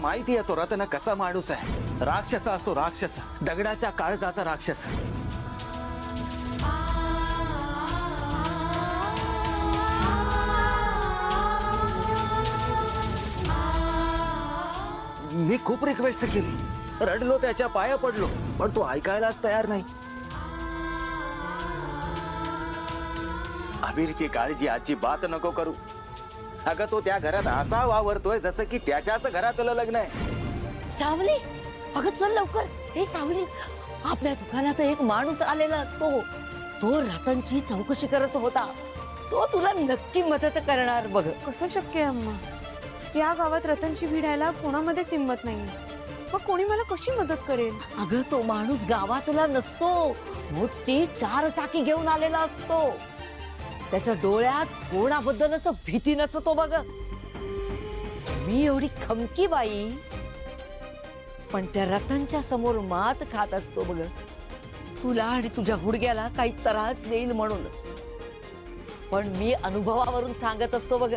माहिती आहे तो रतन कसा माणूस आहे. राक्षस असतो, राक्षस, दगडाच्या काळजाचा राक्षस. मी खूप रिक्वेस्ट केली, रडलो, त्याच्या पाया पडलो, पण तो ऐकायलाच तयार नाही. अबीरची काळजी अजिबात नको करू. अगं तो त्या घरात असा वावरतोय जसं की त्याच्याच घरातलं लग्न आहे. सावली, अगं चल लवकर. हे सावली, आपल्या दुकानात एक माणूस आलेला असतो, तो रतनची चौकशी करत होता. तो तुला नक्की मदत करणार बघ. कसं शक्य आहे अम्मा? या गावात रतनची भीड यायला कोणामध्येच हिंमत नाही. मग कोणी मला कशी मदत करेल? अगं तो माणूस गावातला नसतो, मोठी 4 चाकी घेऊन आलेला असतो. त्याच्या डोळ्यात कोणाबद्दलच भीती नसतो बघ. मी एवढी खमकी बाई, पण त्या रतनच्या समोर मात खात असतो बघ. तुला आणि तुझ्या हुडग्याला काही त्रास देईल म्हणून. पण मी अनुभवावरून सांगत असतो बघ,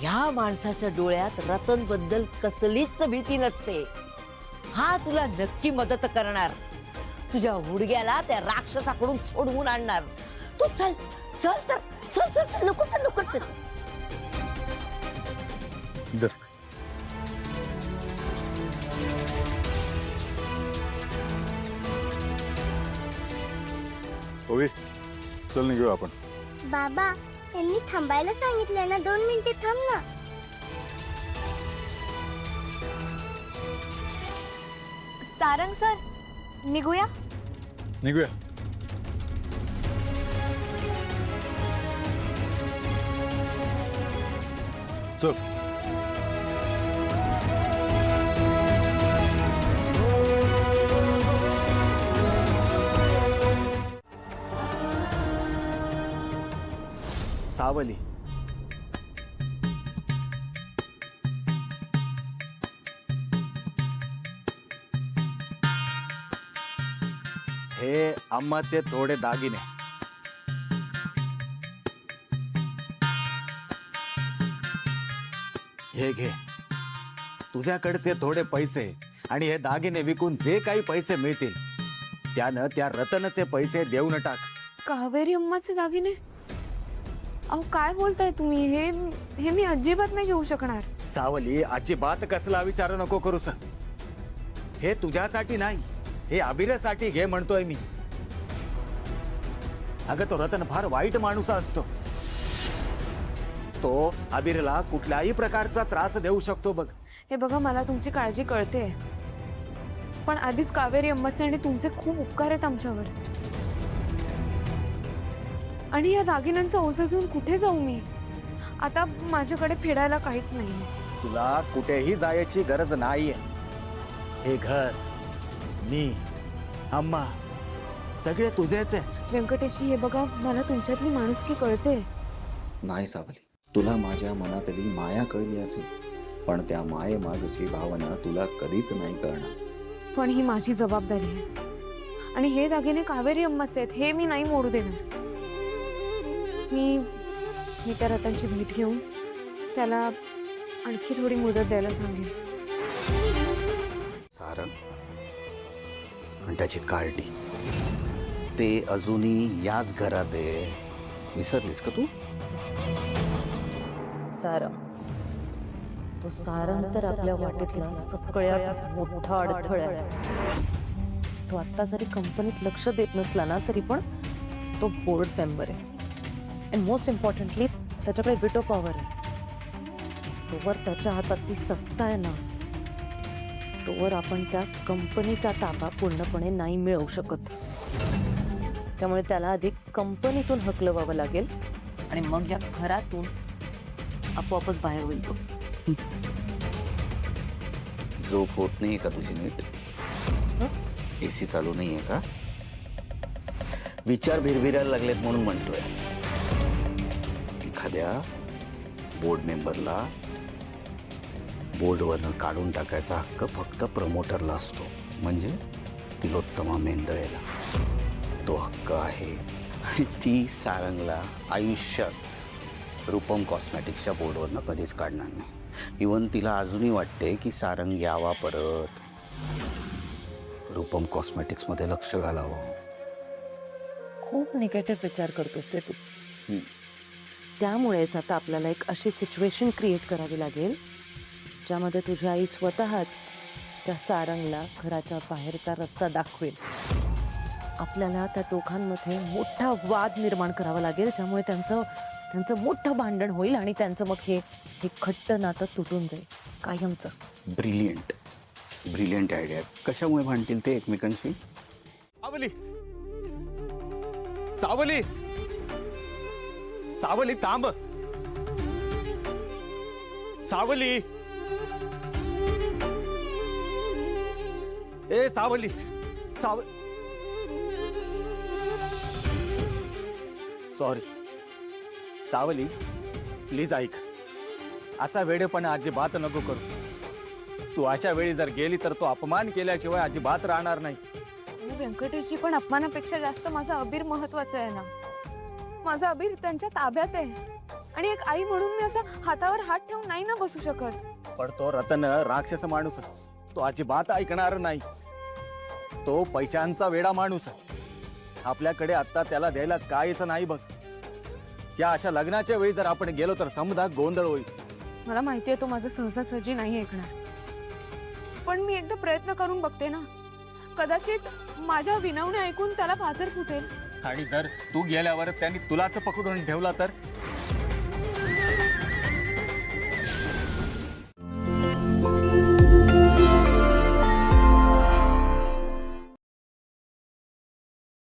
ह्या माणसाच्या डोळ्यात रतन बद्दल कसलीच भीती नसते. हा तुला नक्की मदत करणार, तुझ्या हुडग्याला त्या राक्षसाकडून सोडवून आणणार. तू चल चल तर, चल चल चल, नको चल, नको चल. ओवी, चल निघूया आपण. बाबा, त्यांनी थांबायला सांगितलंय ना, 2 मिनिटे थांब ना. सारंग सर, निघूया. निघूया. चल. सावली, हे अम्माचे थोडे दागिने. हे घे, तुझ्याकडचे थोडे पैसे आणि हे दागिने विकून जे काही पैसे मिळतील त्यानं त्या रतनचे पैसे देऊन टाक. कावेरी अम्माचे दागिने? अहो काय बोलताय तुम्ही? हे मी अजिबात नाही घेऊ शकणार. सावली, अजिबात कसला विचार नको करूस. हे तुझ्यासाठी नाही, हे अबीरसाठी घे म्हणतोय मी. अगं तो रतन फार वाईट माणूस असतो. तो अबीरला कुठल्याही प्रकारचा त्रास देऊ शकतो बघ. हे बघा, मला तुमची काळजी कळते, पण आधीच कावेरी अम्माचे आणि तुमचे खूप उपकार आहेत आमच्यावर. आणि या दागिन्यांचं ओझं घेऊन कुठे जाऊ मी? आता माझ्याकडे फेडायला काहीच नाही. तुला कुठेही जायची गरज नाहीये. हे घर, मी, अम्मा सगळे तुझेच आहे. व्यंकटेशजी, हे बघा, मला तुमच्यातली माणुसकी कळते. नाही सावली, तुला माझ्या मनातली माया कळली असेल, पण त्या मायेमागची भावना तुला कधीच नाही कळणार. पण ही माझी जबाबदारी आहे, आणि हे दागिने कावेरी अम्माचे आहेत, हे मी नाही मोडू देणार. मी त्या रतनची भेट घेऊन त्याला आणखी थोडी मुदत द्यायला सांगेन. सारंग आणि त्याची कार्टी, ते अजूनही याच घरात आहे. विसरलीस का तू? सारंग, तो सारंग तर आपल्या वाटेतला सगळ्यात मोठा अडथळा आहे. तो आता जरी कंपनीत लक्ष देत नसला ना, तरी पण तो बोर्ड मेंबर आहे. अँड मोस्ट इम्पॉर्टंटली त्याच्याकडे विटो पॉवर आहे. जोवर त्याच्या हातात ती सत्ता आहे ना, तोवर आपण त्या कंपनीचा ताबा पूर्णपणे नाही मिळवू शकत. त्यामुळे त्याला आधी कंपनीतून हकलवावं लागेल, आणि मग या घरातून आपोआपच बाहेर होईल तो. झोप होत नाही का तुझी नीट? एसी चालू नाहीये का? विचार भिरभिरायला लागलेत म्हणून म्हणतोय. एखाद्या बोर्ड मेंबरला बोर्डवरनं काढून टाकायचा हक्क फक्त प्रमोटरला असतो, म्हणजे तिलोत्तमा मेंदळेला. तो हक्क आहे, आणि ती सारंगला आयुष्यात रूपम कॉस्मॅटिक्सच्या बोर्डवरनं कधीच काढणार नाही. इवन तिला अजूनही वाटते की सारंग यावा परत, रूपम कॉस्मेटिक्समध्ये लक्ष घालावं. खूप निगेटिव्ह विचार करतोस रे तू. त्यामुळेच आता आपल्याला एक अशी सिच्युएशन क्रिएट करावी लागेल ज्यामध्ये तुझी आई स्वतःच त्या सारंगला घराच्या बाहेरचा रस्ता दाखवेल. आपल्याला त्या दोघांमध्ये मोठा वाद निर्माण करावा लागेल ज्यामुळे त्यांचं मोठं भांडण होईल आणि त्यांचं मग हे घट्ट नातं तुटून जाईल कायमचं. Brilliant idea. कशामुळे भांडतील ते एकमेकांशी? सावली, सावली, सावली थांब. सावली, ए सावली, सॉरी सावली, प्लीज ऐक. असा वेडेपणा अजिबात नको करू. तू अशा वेळी जर गेली तर तो अपमान केल्याशिवाय अजिबात राहणार नाही. आणि व्यंकटेशजी पण अपमानापेक्षा जास्त माझा अबीर महत्वाचा आहे ना. माझा अबीर त्यांच्या ताब्यात आहे आणि एक आई म्हणून मी असं हातावर हात ठेवून नाही ना बसू शकत. पण तो रतन राक्षस माणूस आहे. तो अजिबात ऐकणार नाही. तो पैशांचा वेडा माणूस आहे. आपल्याकडे आता त्याला द्यायला काहीच नाही बघ. त्या अशा लग्नाच्या वेळी जर आपण गेलो तर समजा गोंधळ होईल. मला माहिती आहे तो माझं सहजासहजी नाही ऐकणार, पण मी एकदा प्रयत्न करून बघते ना. कदाचित माझ्या विनवण्या ऐकून त्याला पाझर फुटेल. आणि जर तू गेल्यावर त्यांनी तुलाच पकडून ठेवला तर